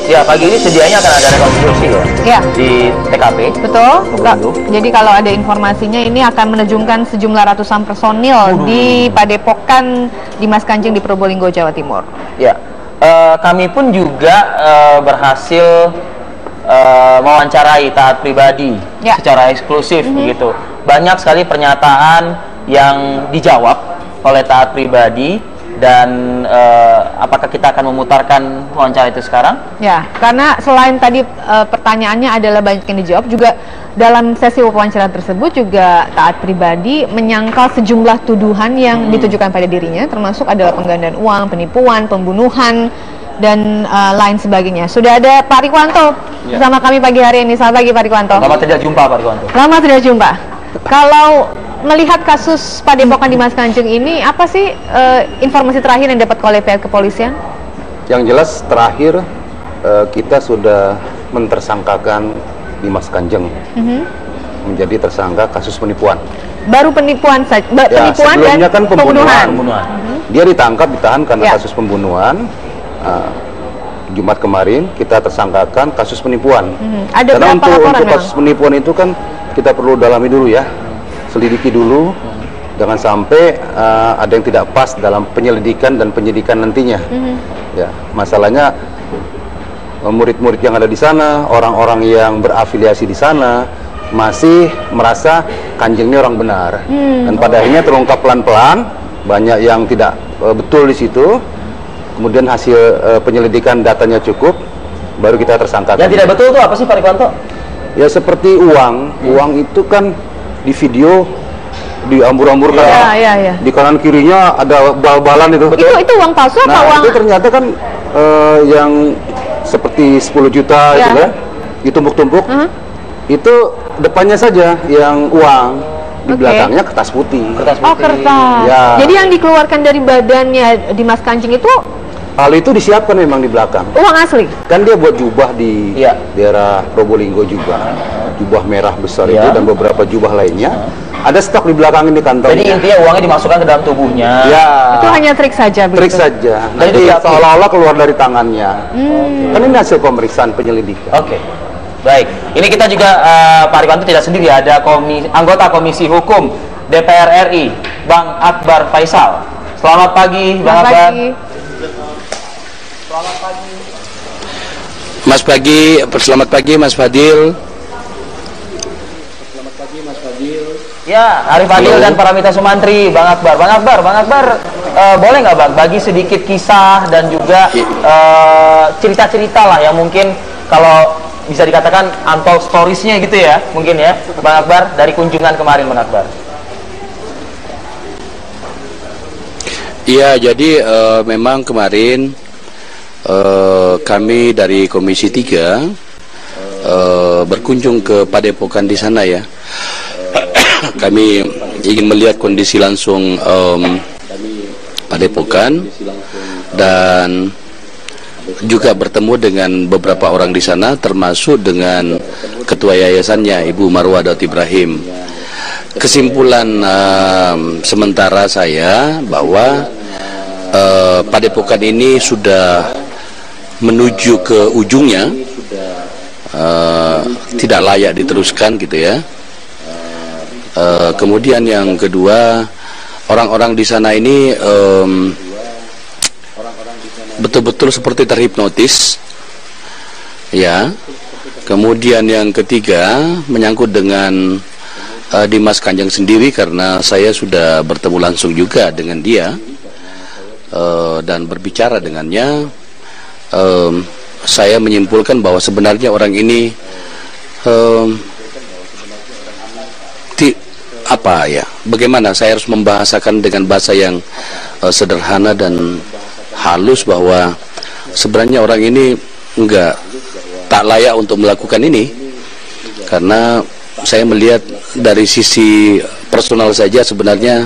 Ya, pagi ini sedianya akan ada rekonstruksi ya, di TKP. Betul. Jadi kalau ada informasinya ini akan menerjunkan sejumlah ratusan personil di Padepokan Dimas Kanjeng di Probolinggo, Jawa Timur. Ya, kami pun juga berhasil mewawancarai taat pribadi secara eksklusif begitu. Banyak sekali pernyataan yang dijawab oleh taat pribadi. Dan apakah kita akan memutarkan wawancara itu sekarang? Ya, karena selain tadi pertanyaannya adalah banyak yang dijawab, juga dalam sesi wawancara tersebut juga taat pribadi menyangkal sejumlah tuduhan yang ditujukan pada dirinya, termasuk adalah penggandaan uang, penipuan, pembunuhan, dan lain sebagainya. Sudah ada Pak Rikwanto bersama kami pagi hari ini. Selamat pagi Pak Rikwanto. Lama tidak jumpa Pak Rikwanto. Lama tidak jumpa. Kalau melihat kasus Padepokan Dimas Kanjeng ini, apa sih informasi terakhir yang dapat oleh pihak kepolisian? Yang jelas terakhir kita sudah mentersangkakan Dimas Kanjeng menjadi tersangka kasus penipuan. Baru penipuan saja, penipuan sebelumnya dan kan pembunuhan. Dia ditangkap ditahan karena kasus pembunuhan. Jumat kemarin kita tersangkakan kasus penipuan. Ada karena berapa untuk kasus penipuan itu kan kita perlu dalami dulu ya. Selidiki dulu, jangan sampai ada yang tidak pas dalam penyelidikan dan penyidikan nantinya. Ya, masalahnya murid-murid yang ada di sana, orang-orang yang berafiliasi di sana masih merasa Kanjeng ini orang benar, dan pada akhirnya terungkap pelan-pelan banyak yang tidak betul di situ. Kemudian hasil penyelidikan datanya cukup, baru kita tersangkakan. Yang tidak betul itu apa sih Pak Rikwanto? Ya seperti uang itu kan di video diambur-amburkan, di kanan kirinya ada bal-balan itu. Itu uang palsu atau uang? Itu ternyata kan yang seperti 10 juta itu kan, ditumpuk-tumpuk. Itu depannya saja yang uang, di belakangnya kertas putih. Oh, kertas. Ya. Jadi yang dikeluarkan dari badannya Dimas Kanjeng itu hal itu disiapkan memang di belakang. Uang asli? Kan dia buat jubah di daerah Probolinggo juga. Jubah merah besar itu dan beberapa jubah lainnya. Ada stok di belakang ini kantongnya. Jadi intinya uangnya dimasukkan ke dalam tubuhnya. Ya. Itu hanya trik saja begitu? Trik saja. Nanti seolah-olah keluar dari tangannya. Kan ini hasil pemeriksaan penyelidikan. Baik. Ini kita juga Pak Rikwanto tidak sendiri, ada anggota Komisi Hukum DPR RI, Bang Akbar Faisal. Selamat pagi, Bang Akbar. Selamat pagi. Mas Pagi, selamat pagi Mas Fadil. Selamat pagi Mas Fadil. Ya, Arif Fadil dan Paramita Sumantri, Bang Akbar. Bang Akbar, boleh nggak Bang bagi sedikit kisah dan juga cerita-cerita lah yang mungkin kalau bisa dikatakan untold stories-nya gitu ya, mungkin ya, Bang Akbar, dari kunjungan kemarin Bang Akbar. Iya, jadi memang kemarin kami dari Komisi 3 berkunjung ke Padepokan di sana ya. Kami ingin melihat kondisi langsung Padepokan dan juga bertemu dengan beberapa orang di sana, termasuk dengan ketua yayasannya Ibu Marwah Daud Ibrahim. Kesimpulan sementara saya bahwa Padepokan ini sudah menuju ke ujungnya, tidak layak diteruskan gitu ya. Kemudian yang kedua, orang-orang di sana ini betul-betul seperti terhipnotis ya. Kemudian yang ketiga menyangkut dengan Dimas Kanjeng sendiri, karena saya sudah bertemu langsung juga dengan dia dan berbicara dengannya. Saya menyimpulkan bahwa sebenarnya orang ini bagaimana saya harus membahasakan dengan bahasa yang sederhana dan halus, bahwa sebenarnya orang ini tak layak untuk melakukan ini, karena saya melihat dari sisi personal saja sebenarnya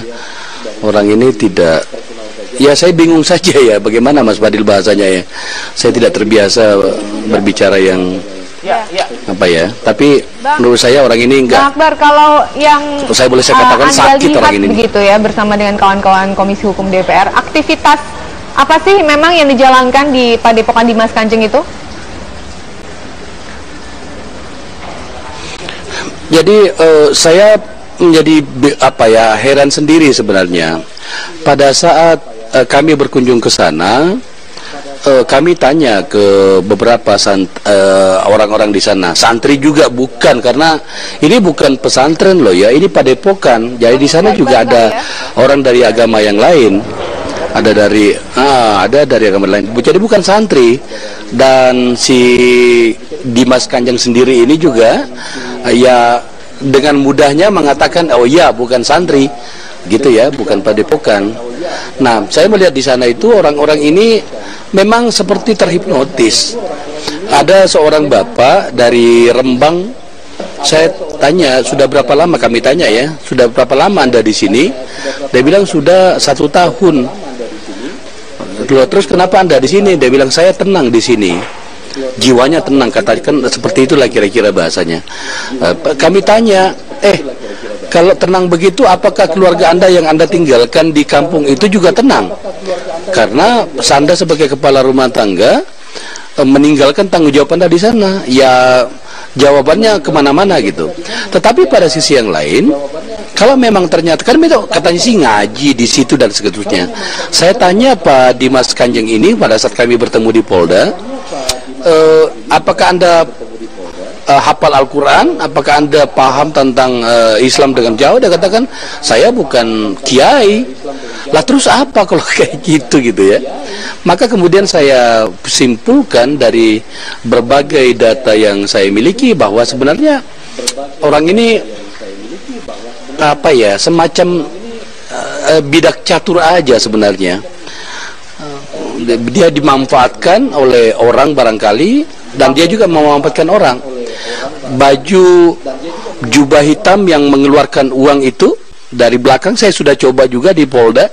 orang ini tidak, ya saya bingung saja ya bagaimana Mas Fadil bahasanya ya. Saya tidak terbiasa berbicara yang apa ya, tapi menurut saya orang ini enggak. Bang Akbar, kalau yang saya boleh katakan sakit orang ini begitu ya, bersama dengan kawan-kawan Komisi Hukum DPR, aktivitas Apa sih memang yang dijalankan di Padepokan Dimas Kanjeng itu? Jadi saya menjadi heran sendiri sebenarnya. Pada saat kami berkunjung ke sana, kami tanya ke beberapa orang-orang di sana, santri juga bukan, karena ini bukan pesantren loh ya, ini padepokan. Jadi di sana juga ada orang dari agama yang lain, ada dari agama lain. Jadi bukan santri. Dan si Dimas Kanjeng sendiri ini juga ya dengan mudahnya mengatakan, oh iya bukan santri, gitu ya, bukan padepokan. Nah, saya melihat di sana itu orang-orang ini memang seperti terhipnotis. Ada seorang bapak dari Rembang, saya tanya, sudah berapa lama, kami tanya ya, sudah berapa lama Anda di sini? Dia bilang sudah 1 tahun. Terus kenapa Anda di sini? Dia bilang saya tenang di sini. Jiwanya tenang, katakan seperti itulah kira-kira bahasanya. Kami tanya, kalau tenang begitu, apakah keluarga Anda yang Anda tinggalkan di kampung itu juga tenang? Karena Anda sebagai kepala rumah tangga meninggalkan tanggung jawab Anda di sana. Ya, jawabannya kemana-mana gitu. Tetapi pada sisi yang lain, kalau memang ternyata kan katanya sih ngaji di situ dan seterusnya. Saya tanya Pak Dimas Kanjeng ini pada saat kami bertemu di Polda, apakah Anda hafal Al-Quran? Apakah Anda paham tentang Islam dengan jauh? Dia katakan, saya bukan kiai. Lah terus apa kalau kayak gitu ya? Maka kemudian saya simpulkan dari berbagai data yang saya miliki bahwa sebenarnya orang ini semacam bidak catur aja sebenarnya. Dia dimanfaatkan oleh orang barangkali, dan dia juga memanfaatkan orang. Baju jubah hitam yang mengeluarkan uang itu dari belakang saya sudah coba juga di Polda,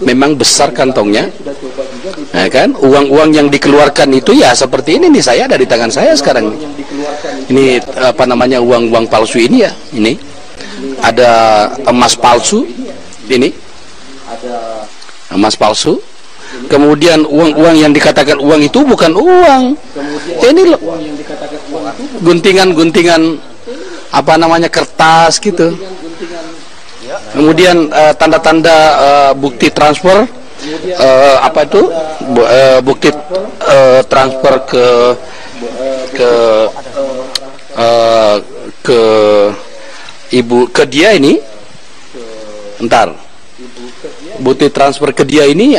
memang besar kantongnya, ya kan? Uang-uang yang dikeluarkan itu ya seperti ini nih, saya ada di tangan saya sekarang. Ini uang-uang palsu ini ya, ini ada emas palsu, ini emas palsu. Kemudian uang-uang yang dikatakan uang itu bukan uang. Ini loh, guntingan-guntingan kertas gitu. Kemudian tanda-tanda bukti transfer, bukti transfer ke dia ini. Bukti transfer ke dia ini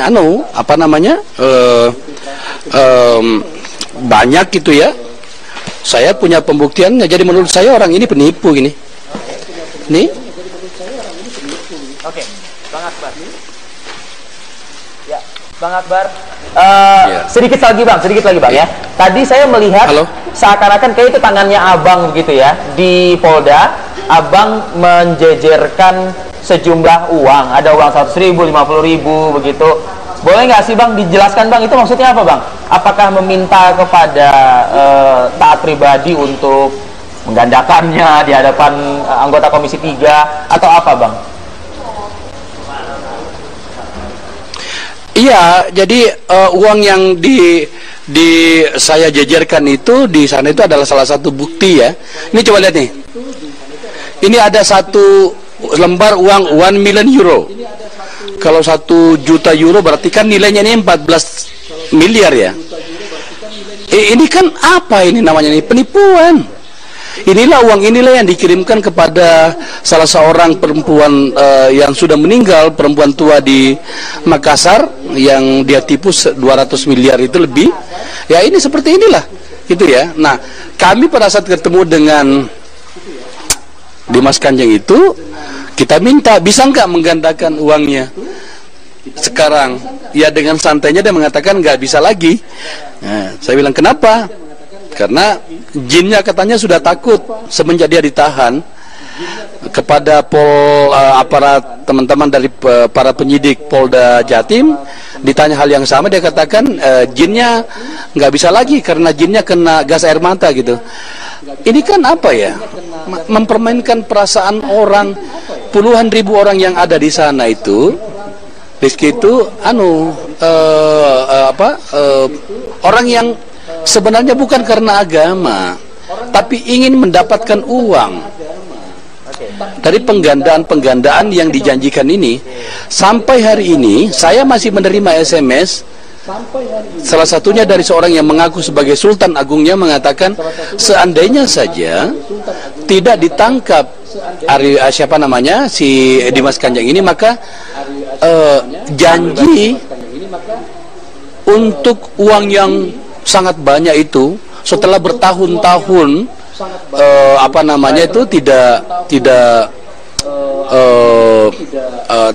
banyak gitu ya. Saya punya pembuktiannya. Jadi menurut saya orang ini penipu gini. Nih. Oke, Bang Akbar. Ya, Bang Akbar. Sedikit lagi bang ya. Tadi saya melihat seakan-akan kayak itu tangannya abang begitu ya di Polda. Abang menjejerkan sejumlah uang, ada uang 100.000, 50.000 begitu. Boleh nggak sih bang dijelaskan bang, itu maksudnya apa bang? Apakah meminta kepada taat pribadi untuk menggandakannya di hadapan anggota Komisi 3 atau apa bang? Iya, jadi uang yang saya jejerkan itu di sana itu adalah salah satu bukti ya. Ini coba lihat nih. Ini ada satu lembar uang 1 million euro. Kalau 1 juta euro berarti kan nilainya ini 14 miliar ya. Ini kan apa ini namanya ini? Penipuan. Inilah uang inilah yang dikirimkan kepada salah seorang perempuan yang sudah meninggal, perempuan tua di Makassar yang dia tipu 200 miliar itu lebih. Ya ini seperti inilah gitu ya. Nah, kami pada saat ketemu dengan Dimas Kanjeng itu, kita minta bisa nggak menggandakan uangnya sekarang. Ya dengan santainya dia mengatakan nggak bisa lagi. Nah, saya bilang kenapa? Karena jinnya katanya sudah takut semenjak dia ditahan. Kepada aparat teman-teman dari para penyidik Polda Jatim ditanya hal yang sama, dia katakan jinnya nggak bisa lagi karena jinnya kena gas air mata gitu. Ini kan apa ya, mempermainkan perasaan orang. Puluhan ribu orang yang ada di sana itu Rizky itu orang yang sebenarnya bukan karena agama, tapi ingin mendapatkan uang dari penggandaan yang dijanjikan ini. Sampai hari ini saya masih menerima SMS, salah satunya dari seorang yang mengaku sebagai Sultan Agungnya, mengatakan seandainya saja tidak ditangkap si Dimas Kanjeng ini, maka janji untuk uang yang sangat banyak itu setelah bertahun-tahun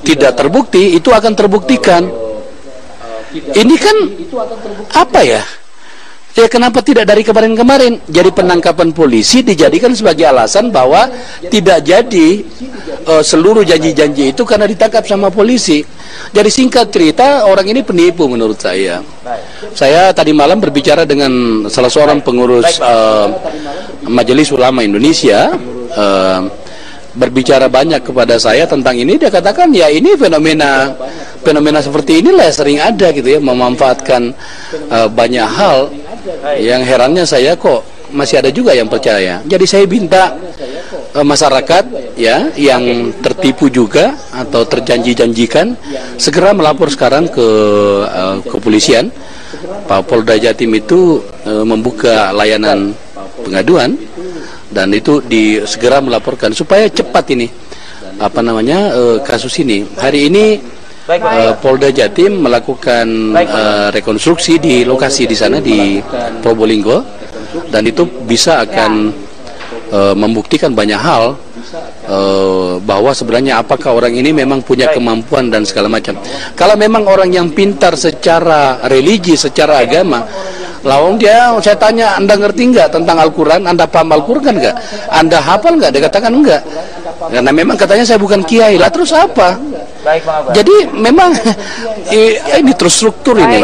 tidak terbukti, itu akan terbuktikan. Ini kan apa ya? Ya kenapa tidak dari kemarin-kemarin? Jadi penangkapan polisi dijadikan sebagai alasan bahwa tidak jadi seluruh janji-janji itu karena ditangkap sama polisi. Jadi singkat cerita, orang ini penipu menurut saya. Saya tadi malam berbicara dengan salah seorang pengurus Majelis Ulama Indonesia, berbicara banyak kepada saya tentang ini. Dia katakan ya ini fenomena seperti inilah sering ada gitu ya, memanfaatkan banyak hal. Yang herannya saya kok masih ada juga yang percaya. Jadi saya minta masyarakat ya yang tertipu juga atau terjanji-janjikan segera melapor sekarang ke kepolisian. Pak Polda Jatim itu membuka layanan pengaduan dan itu segera melaporkan supaya cepat ini kasus ini. Hari ini Polda Jatim melakukan rekonstruksi di lokasi di sana di Probolinggo, dan itu bisa akan membuktikan banyak hal bahwa sebenarnya apakah orang ini memang punya kemampuan dan segala macam. Kalau memang orang yang pintar secara religi, secara agama, lawang saya tanya, Anda ngerti nggak tentang Al-Quran? Anda paham Al-Quran nggak? Anda hafal nggak? Dia katakan enggak. Karena memang katanya saya bukan kiai. Lah terus apa? Baik, Bang Akbar. Jadi memang ini terstruktur ini.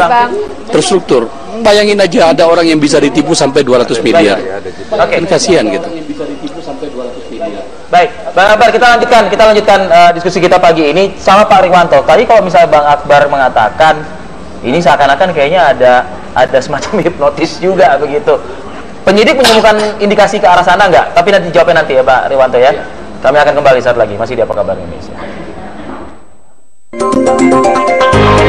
Terstruktur. Bayangin aja ada orang yang bisa ditipu sampai 200 miliar. Kan kasihan gitu. Baik, Bang Akbar, kita lanjutkan diskusi kita pagi ini sama Pak Rikwanto. Tadi kalau misalnya Bang Akbar mengatakan ini seakan-akan kayaknya ada semacam hipnotis juga begitu. Penyidik menemukan indikasi ke arah sana nggak? Tapi nanti jawabnya nanti ya Pak Rikwanto ya. Kami akan kembali saat lagi, masih di Apa Kabar Indonesia.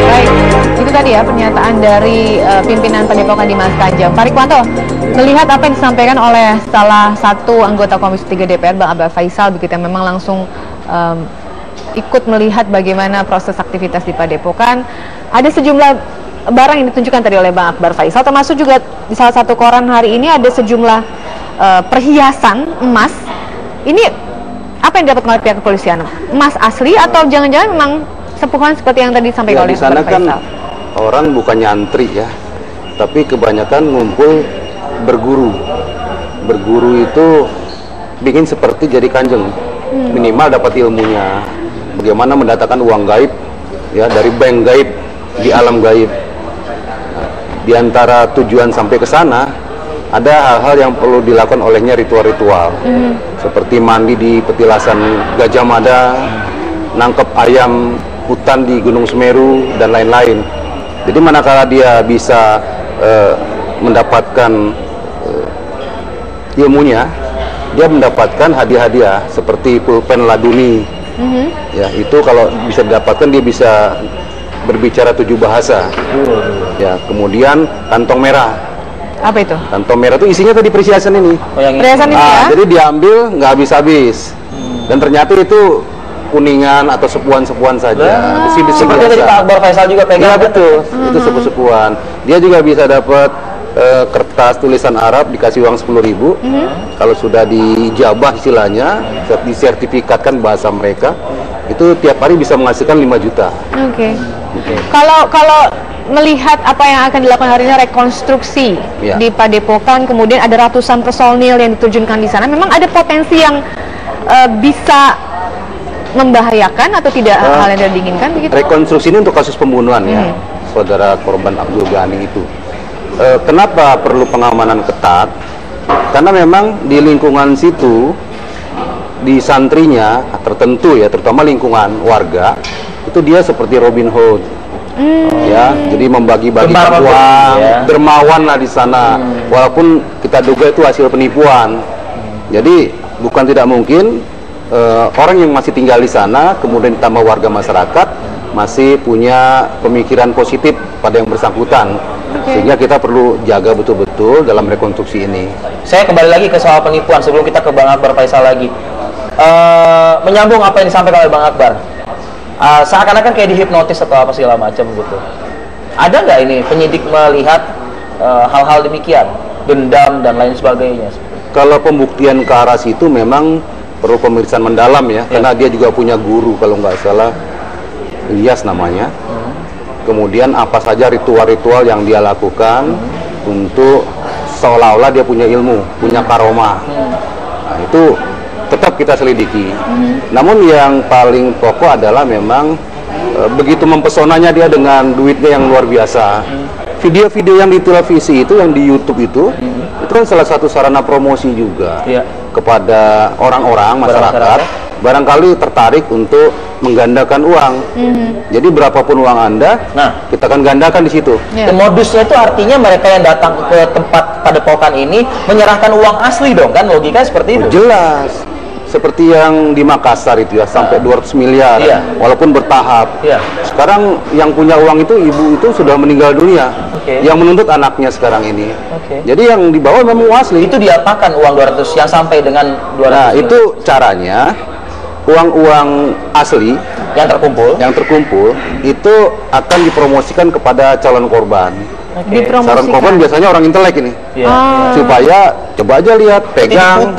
Baik, itu tadi ya pernyataan dari pimpinan Padepokan Dimas Kanjeng. Pak Rikwanto, melihat apa yang disampaikan oleh salah satu anggota Komisi 3 DPR, Bang Akbar Faisal, begitu yang memang langsung ikut melihat bagaimana proses aktivitas di Padepokan, ada sejumlah barang yang ditunjukkan tadi oleh Bang Akbar Faisal, termasuk juga di salah satu koran hari ini ada sejumlah perhiasan emas. Ini apa yang dapat oleh pihak kepolisian? Emas asli atau jangan-jangan memang sepuhan seperti yang tadi disampaikan oleh Bang Akbar Faisal? Di sana kan orang bukan nyantri ya, tapi kebanyakan ngumpul berguru. Berguru itu bikin seperti jadi kanjeng, minimal dapat ilmunya. Bagaimana mendatangkan uang gaib ya dari bank gaib di alam gaib. Di antara tujuan sampai ke sana ada hal-hal yang perlu dilakukan olehnya, ritual-ritual seperti mandi di petilasan Gajah Mada, nangkep ayam hutan di Gunung Semeru dan lain-lain. Jadi manakala dia bisa mendapatkan ilmunya, dia mendapatkan hadiah-hadiah seperti pulpen laduni. Ya, itu kalau bisa didapatkan dia bisa berbicara 7 bahasa. Ya, kemudian kantong merah. Apa itu? Kantong merah itu isinya tadi perhiasan ini. Perhiasan ini ya? Jadi diambil nggak habis-habis. Dan ternyata itu kuningan atau sepuan-sepuan saja. Seperti tadi Pak Akbar Faisal juga pegang. Ya betul, itu sepuan. Dia juga bisa dapat kertas tulisan Arab, dikasih uang 10.000. Kalau sudah dijabah istilahnya, disertifikatkan bahasa mereka, itu tiap hari bisa menghasilkan 5 juta. Oke. Kalau melihat apa yang akan dilakukan hari ini, rekonstruksi di Padepokan, kemudian ada ratusan personil yang diterjunkan di sana, memang ada potensi yang bisa membahayakan atau tidak hal yang tidak diinginkan begitu? Rekonstruksi ini untuk kasus pembunuhan ya, saudara korban Abdul Ghani itu. Kenapa perlu pengamanan ketat? Karena memang di lingkungan situ, di santrinya tertentu ya, terutama lingkungan warga, itu dia seperti Robin Hood. Ya, jadi membagi-bagikan Dermawan, uang, ya. dermawan lah di sana. Walaupun kita duga itu hasil penipuan. Jadi bukan tidak mungkin orang yang masih tinggal di sana, kemudian ditambah warga masyarakat, masih punya pemikiran positif pada yang bersangkutan. Sehingga kita perlu jaga betul-betul dalam rekonstruksi ini. Saya kembali lagi ke soal penipuan sebelum kita ke Bang Akbar Faisal lagi. Menyambung apa yang disampaikan oleh Bang Akbar. Seakan-akan kayak dihipnotis atau apa segala macam gitu. Ada nggak ini penyidik melihat hal-hal demikian, dendam dan lain sebagainya? Kalau pembuktian ke arah situ memang perlu pemeriksaan mendalam ya, karena dia juga punya guru kalau nggak salah, Ilyas namanya. Kemudian apa saja ritual-ritual yang dia lakukan untuk seolah-olah dia punya ilmu, punya karomah. Nah, itu tetap kita selidiki. Namun yang paling pokok adalah memang begitu mempesonanya dia dengan duitnya yang luar biasa. Video-video yang di televisi itu, yang di YouTube itu kan salah satu sarana promosi juga kepada orang-orang masyarakat. Barangkali tertarik untuk menggandakan uang. Jadi berapapun uang Anda, kita akan gandakan di situ. Modusnya itu artinya mereka yang datang ke tempat padepokan ini menyerahkan uang asli dong, kan? Logika seperti itu. Jelas. Seperti yang di Makassar itu ya, sampai 200 miliar, walaupun bertahap. Sekarang yang punya uang itu, ibu itu sudah meninggal dunia. Yang menuntut anaknya sekarang ini. Jadi yang dibawa memang asli. Itu diapakan uang 200 yang sampai dengan 200? Nah, itu caranya. Uang-uang asli yang terkumpul itu akan dipromosikan kepada calon korban. Calon korban biasanya orang intelek ini, supaya coba aja lihat, pegang,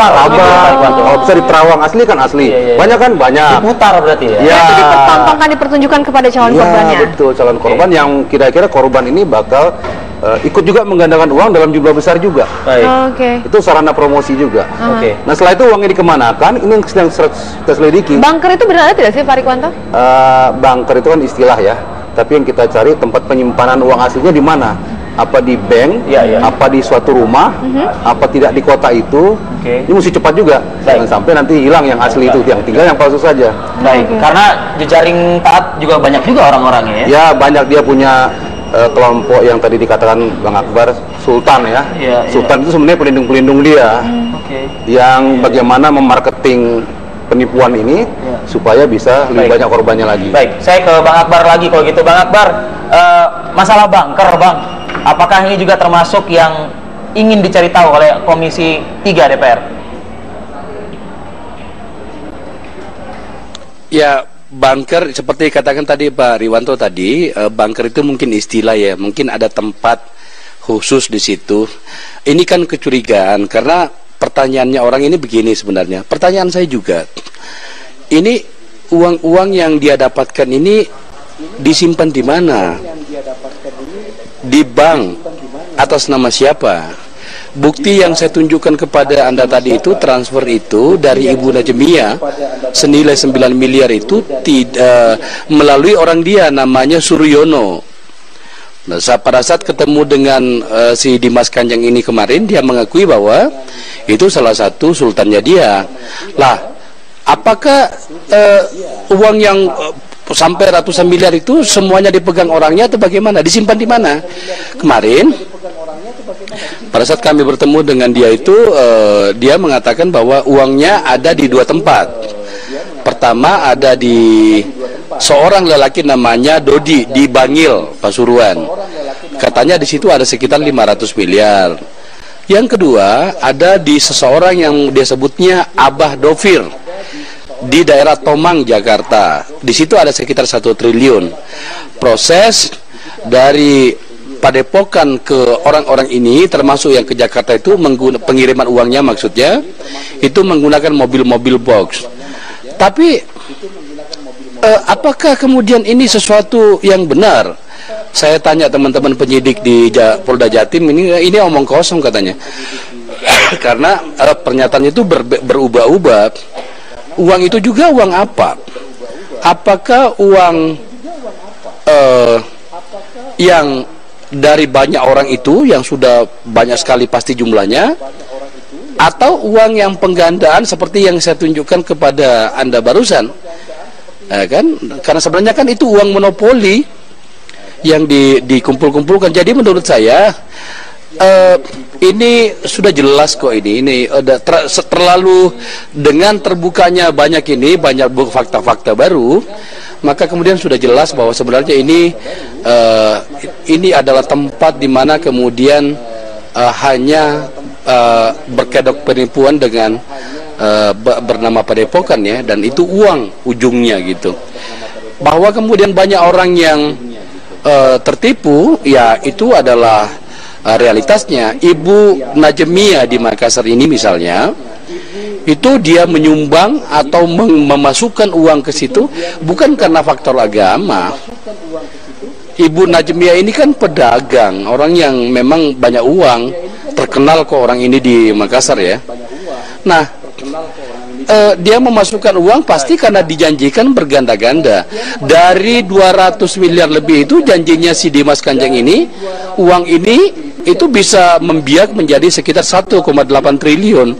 bisa di terawang asli kan asli, banyak kan banyak. Diputar berarti ya? Itu dipertontonkan, dipertunjukkan kepada calon korbannya. Betul, calon korban yang kira-kira korban ini bakal ikut juga menggandakan uang dalam jumlah besar juga. Itu sarana promosi juga. Nah, setelah itu uangnya dikemanakan, ini yang sedang kita selidiki. Bunker itu benar tidak sih, Pak Rikwanto? Bunker itu kan istilah ya, tapi yang kita cari tempat penyimpanan uang aslinya di mana? Apa di bank, apa di suatu rumah, apa tidak di kota itu. Ini mesti cepat juga, jangan sampai nanti hilang yang asli itu, yang tinggal yang palsu saja. Karena jejaring taat juga banyak juga orang-orangnya ya? Ya, banyak. Dia punya kelompok yang tadi dikatakan Bang Akbar, Sultan ya. Sultan itu sebenarnya pelindung-pelindung dia, yang bagaimana memarketing penipuan ini supaya bisa lebih banyak korbannya lagi. Baik, saya ke Bang Akbar lagi kalau gitu. Bang Akbar, masalah bunker, Bang, apakah ini juga termasuk yang ingin dicari tahu oleh Komisi 3 DPR? Ya, bunker seperti katakan tadi Pak Riwanto tadi, bunker itu mungkin istilah ya, mungkin ada tempat khusus di situ. Ini kan kecurigaan karena pertanyaannya orang ini begini sebenarnya. Pertanyaan saya juga, ini uang-uang yang dia dapatkan ini disimpan di mana? Di bank atas nama siapa? Bukti yang saya tunjukkan kepada Anda tadi itu, transfer itu dari Ibu Najemiah senilai 9 miliar itu tidak melalui orang dia namanya Suryono. Nah, pada saat ketemu dengan si Dimas Kanjeng ini kemarin, dia mengakui bahwa itu salah satu sultannya dia. Lah, apakah uang yang sampai ratusan miliar itu semuanya dipegang orangnya atau bagaimana? Disimpan di mana? Kemarin pada saat kami bertemu dengan dia itu, dia mengatakan bahwa uangnya ada di 2 tempat. Pertama ada di seorang lelaki namanya Dodi di Bangil, Pasuruan. Katanya di situ ada sekitar 500 miliar. Yang kedua ada di seseorang yang dia sebutnya Abah Dovir di daerah Tomang, Jakarta. Di situ ada sekitar 1 triliun. Proses dari padepokan ke orang-orang ini, termasuk yang ke Jakarta itu, pengiriman uangnya maksudnya itu menggunakan mobil-mobil box. Tapi apakah kemudian ini sesuatu yang benar? Saya tanya teman-teman penyidik di Polda Jatim, ini omong kosong katanya. Karena pernyataannya itu berubah-ubah. Uang itu juga uang apa? Apakah uang yang dari banyak orang itu, yang sudah banyak sekali pasti jumlahnya, atau uang yang penggandaan seperti yang saya tunjukkan kepada Anda barusan? kan? Karena sebenarnya kan itu uang monopoli yang dikumpul-kumpulkan. Jadi menurut saya ini sudah jelas kok, ini terlalu dengan terbukanya banyak fakta-fakta baru, maka kemudian sudah jelas bahwa sebenarnya ini adalah tempat di mana kemudian hanya berkedok penipuan dengan bernama padepokan ya, dan itu uang ujungnya gitu. Bahwa kemudian banyak orang yang tertipu, ya itu adalah realitasnya. Ibu Najemiah di Makassar ini misalnya, itu dia menyumbang atau memasukkan uang ke situ bukan karena faktor agama. Ibu Najemiah ini kan pedagang, orang yang memang banyak uang, terkenal kok orang ini di Makassar ya. Nah, dia memasukkan uang pasti karena dijanjikan berganda-ganda. Dari 200 miliar lebih itu janjinya si Dimas Kanjeng ini, uang ini itu bisa membiak menjadi sekitar 1,8 triliun.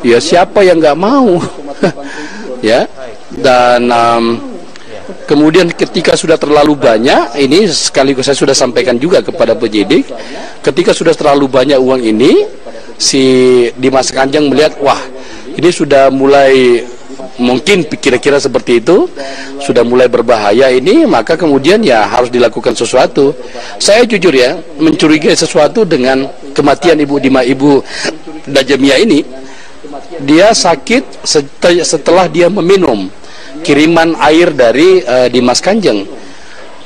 Ya siapa yang nggak mau? Ya. Dan kemudian ketika sudah terlalu banyak, ini sekaligus saya sudah sampaikan juga kepada penyidik, ketika sudah terlalu banyak uang ini, si Dimas Kanjeng melihat, wah ini sudah mulai mungkin kira-kira seperti itu, sudah mulai berbahaya ini, maka kemudian ya harus dilakukan sesuatu. Saya jujur ya, mencurigai sesuatu dengan kematian Ibu Najemiah ini. Dia sakit setelah dia meminum kiriman air dari Dimas Kanjeng.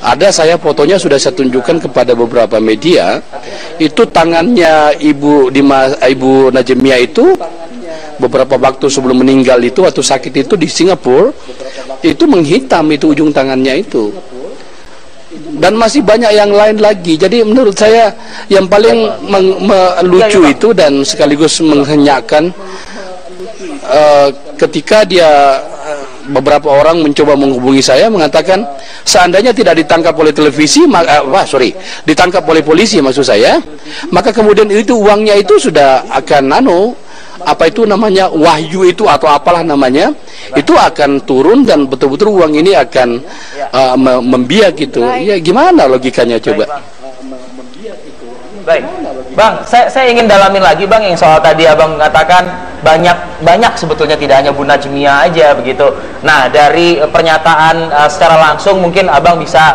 Ada, saya fotonya sudah saya tunjukkan kepada beberapa media. Itu tangannya Ibu Najemiah itu beberapa waktu sebelum meninggal itu, atau sakit itu di Singapura, itu menghitam itu ujung tangannya itu. Dan masih banyak yang lain lagi. Jadi menurut saya yang paling lucu itu dan sekaligus menghenyakkan, ketika dia beberapa orang mencoba menghubungi saya mengatakan seandainya tidak ditangkap oleh televisi, ditangkap oleh polisi maksud saya, maka kemudian itu uangnya itu sudah akan apa itu namanya, wahyu itu atau apalah namanya, itu akan turun dan betul-betul uang ini akan membiak gitu. Ya gimana logikanya coba? Baik, Bang, saya ingin dalamin lagi Bang yang soal tadi Abang mengatakan banyak sebetulnya, tidak hanya Bu Najemiah aja begitu. Nah, dari pernyataan secara langsung mungkin Abang bisa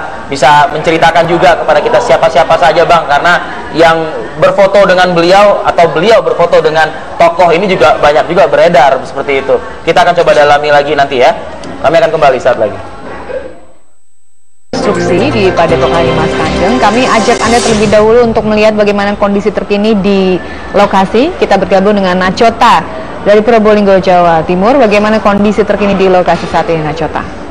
menceritakan juga kepada kita siapa-siapa saja Bang, karena yang berfoto dengan beliau atau beliau berfoto dengan tokoh ini juga banyak juga beredar seperti itu. Kita akan coba dalami lagi nanti ya. Kami akan kembali saat lagi. Instruksi di Padepokan Dimas Kanjeng. Kami ajak Anda terlebih dahulu untuk melihat bagaimana kondisi terkini di lokasi. Kita bergabung dengan Nachota dari Probolinggo, Jawa Timur. Bagaimana kondisi terkini di lokasi saat ini, Nachota?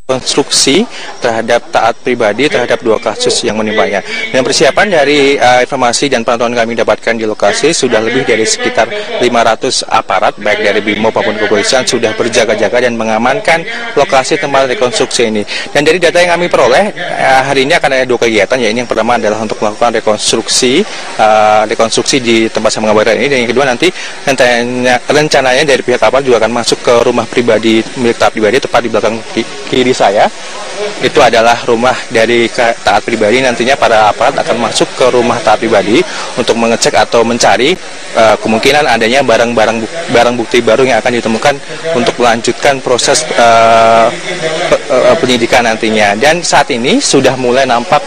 Konstruksi terhadap taat pribadi terhadap 2 kasus yang menimpanya. Dan persiapan dari informasi dan pantauan kami dapatkan di lokasi, sudah lebih dari sekitar 500 aparat baik dari BRIMOB maupun kepolisian sudah berjaga-jaga dan mengamankan lokasi tempat rekonstruksi ini. Dan dari data yang kami peroleh, hari ini akan ada 2 kegiatan, yaitu yang pertama adalah untuk melakukan rekonstruksi di tempat saya mengabarkan ini, dan yang kedua nanti rencananya dari pihak aparat juga akan masuk ke rumah pribadi milik taat pribadi tepat di belakang kiri saya. Itu adalah rumah dari taat pribadi. Nantinya para aparat akan masuk ke rumah taat pribadi untuk mengecek atau mencari kemungkinan adanya barang bukti baru yang akan ditemukan untuk melanjutkan proses penyidikan nantinya. Dan saat ini sudah mulai nampak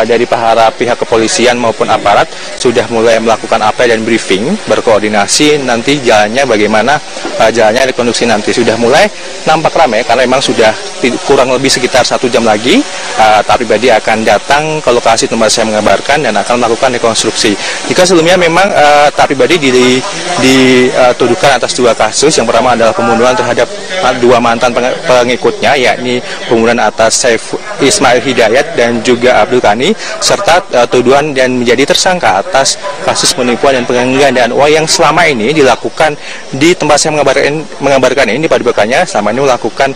dari para pihak kepolisian maupun aparat sudah mulai melakukan apel dan briefing, berkoordinasi nanti jalannya bagaimana jalannya rekonstruksi nanti. Sudah mulai nampak ramai karena memang sudah kurang lebih sekitar 1 jam lagi taat pribadi akan datang ke lokasi tempat saya mengabarkan dan akan melakukan rekonstruksi. Jika sebelumnya memang taat pribadi dituduhkan atas 2 kasus. Yang pertama adalah pembunuhan terhadap 2 mantan pengikutnya, yakni pembunuhan atas Ismail Hidayat dan juga Abdul Kani, serta tuduhan dan menjadi tersangka atas kasus penipuan dan penggandaan uang yang selama ini dilakukan di tempat saya mengabarkan ini, di padepokannya selama ini melakukan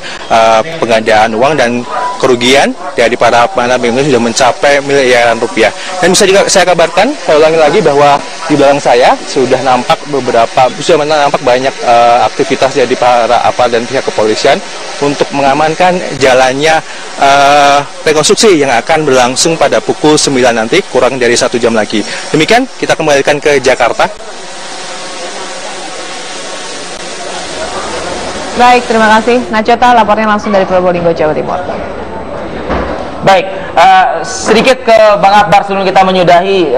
penggandaan uang dan kerugian dari para mantan BEM sudah mencapai miliaran rupiah. Dan bisa juga saya kabarkan, saya ulangi lagi bahwa di belakang saya sudah nampak banyak aktivitas dari para aparat dan pihak kepolisian untuk mengamankan jalannya rekonstruksi yang akan berlangsung pada pukul 9 nanti, kurang dari 1 jam lagi. Demikian, kita kembalikan ke Jakarta. Baik, terima kasih. Nachota, lapornya langsung dari Probolinggo, Jawa Timur. Baik, sedikit ke Bang Akbar sebelum kita menyudahi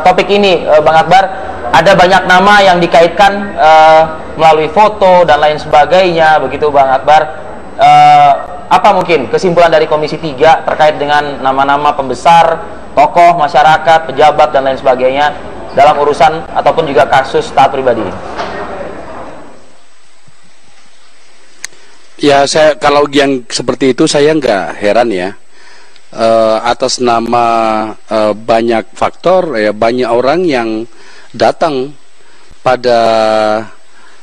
topik ini. Bang Akbar, ada banyak nama yang dikaitkan melalui foto dan lain sebagainya, begitu Bang Akbar. Apa mungkin kesimpulan dari Komisi 3 terkait dengan nama-nama pembesar, tokoh masyarakat, pejabat dan lain sebagainya dalam urusan ataupun juga kasus taat pribadi? Ya, kalau yang seperti itu saya nggak heran ya. Atas nama banyak faktor, ya banyak orang yang datang pada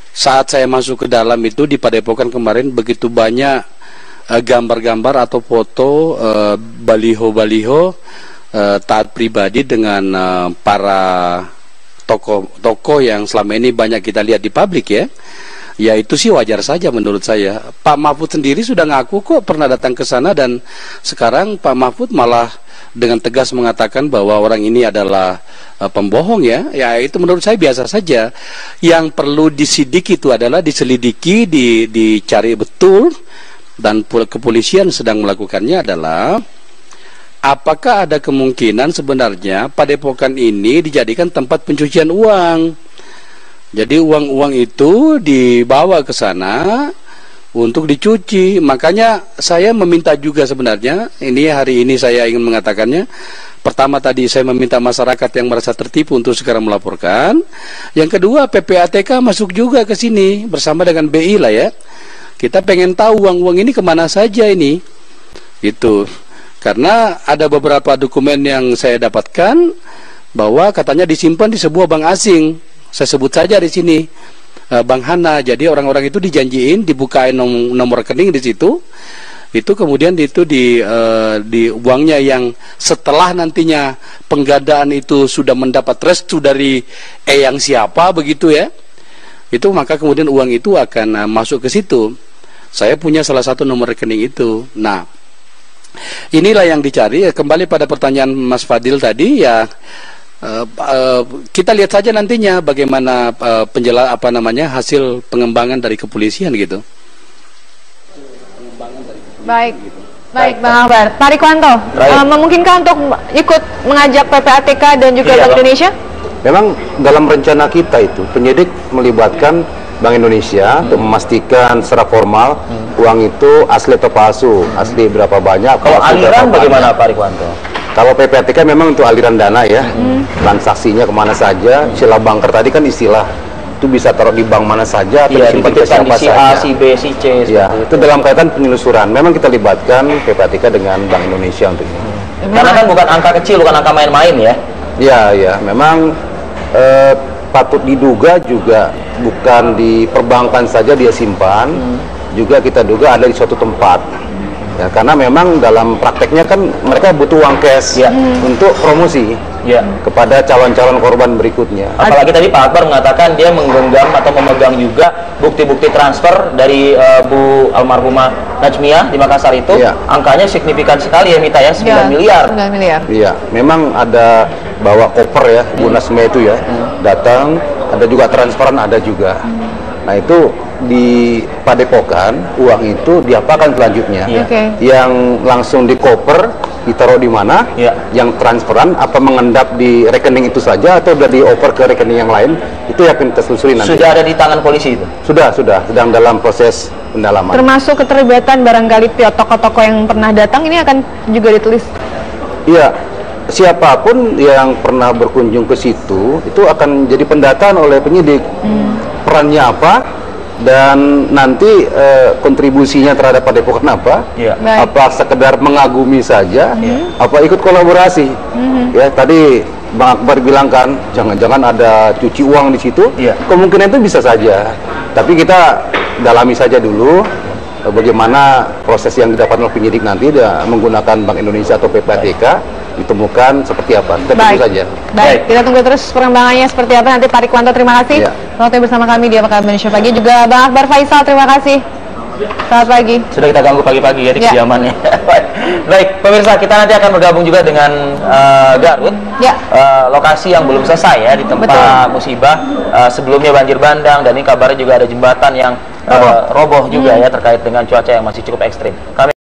saat saya masuk ke dalam itu di Padepokan kemarin, begitu banyak gambar-gambar atau foto baliho-baliho taat pribadi dengan para tokoh-tokoh yang selama ini banyak kita lihat di publik ya. Ya itu sih wajar saja menurut saya. Pak Mahfud sendiri sudah ngaku kok pernah datang ke sana, dan sekarang Pak Mahfud malah dengan tegas mengatakan bahwa orang ini adalah pembohong ya. Ya itu menurut saya biasa saja. Yang perlu disidik itu adalah diselidiki, dicari betul, dan kepolisian sedang melakukannya adalah apakah ada kemungkinan sebenarnya Padepokan ini dijadikan tempat pencucian uang. Jadi uang-uang itu dibawa ke sana untuk dicuci. Makanya saya meminta juga sebenarnya, ini hari ini saya ingin mengatakannya. Pertama tadi saya meminta masyarakat yang merasa tertipu untuk segera melaporkan. Yang kedua, PPATK masuk juga ke sini bersama dengan BI lah ya. Kita pengen tahu uang-uang ini kemana saja ini. Itu. Karena ada beberapa dokumen yang saya dapatkan bahwa katanya disimpan di sebuah bank asing. Saya sebut saja di sini Bang Hana. Jadi orang-orang itu dijanjiin dibukain nomor rekening di situ. Itu kemudian itu di uangnya yang setelah nantinya penggandaan itu sudah mendapat restu dari yang siapa begitu ya. Itu maka kemudian uang itu akan masuk ke situ. Saya punya salah satu nomor rekening itu. Nah, inilah yang dicari. Kembali pada pertanyaan Mas Fadil tadi ya. Kita lihat saja nantinya bagaimana hasil pengembangan dari kepolisian gitu. Baik, baik Bang Akbar. Pak Rikwanto, memungkinkan untuk ikut mengajak PPATK dan juga Bank Indonesia? Memang dalam rencana kita itu penyidik melibatkan Bank Indonesia untuk memastikan secara formal uang itu asli atau palsu, asli berapa banyak. Kalau aliran bagaimana Pak Rikwanto? Kalau PPATK memang untuk aliran dana ya, transaksinya kemana saja. Istilah banker tadi kan istilah itu bisa taruh di bank mana saja atau disimpan ke siapa saja. Si A, si B, si C. Ya, itu dalam kaitan penelusuran. Memang kita libatkan PPATK dengan Bank Indonesia untuk ini. Karena kan bukan angka kecil, bukan angka main-main ya. Ya, ya, memang patut diduga juga bukan di perbankan saja dia simpan, juga kita duga ada di suatu tempat. Ya, karena memang dalam prakteknya kan mereka butuh uang cash untuk promosi kepada calon-calon korban berikutnya. Apalagi tadi Pak Akbar mengatakan dia menggenggam atau memegang juga bukti-bukti transfer dari Bu almarhumah Najmiah di Makassar itu. Angkanya signifikan sekali ya Mita ya, 9 miliar. 9 miliar. Iya, memang ada bawa koper ya, Bu Najmiah itu ya, datang, ada juga transferan ada juga. Nah itu di Padepokan uang itu diapakan selanjutnya? Yang langsung di koper ditaruh di mana? Yang transferan apa mengendap di rekening itu saja atau sudah dioper ke rekening yang lain? Itu yang kita telusuri nanti. Sudah ada di tangan polisi itu? Sudah sedang dalam proses pendalaman. Termasuk keterlibatan barangkali tokoh-tokoh yang pernah datang ini akan juga ditulis? Iya. Siapapun yang pernah berkunjung ke situ itu akan jadi pendataan oleh penyidik. Perannya apa dan nanti kontribusinya terhadap Padepokan apa? Apa sekedar mengagumi saja? Apa ikut kolaborasi? Ya tadi Bang Akbar bilang kan jangan-jangan ada cuci uang di situ. Kemungkinan itu bisa saja. Tapi kita dalami saja dulu. bagaimana proses yang didapat oleh penyidik nanti menggunakan Bank Indonesia atau PPATK ditemukan seperti apa. Kita tunggu saja. Baik, kita tunggu terus perkembangannya seperti apa nanti. Pak Rikwanto, terima kasih. Waktu bersama kami di Apa Kabar Indonesia Pagi. Juga Bang Akbar Faisal, terima kasih. Selamat pagi. Sudah kita ganggu pagi-pagi ya di kediamannya. Baik, pemirsa, kita nanti akan bergabung juga dengan Garut, lokasi yang belum selesai ya di tempat musibah. Sebelumnya banjir bandang, dan ini kabarnya juga ada jembatan yang roboh juga ya terkait dengan cuaca yang masih cukup ekstrim. Kami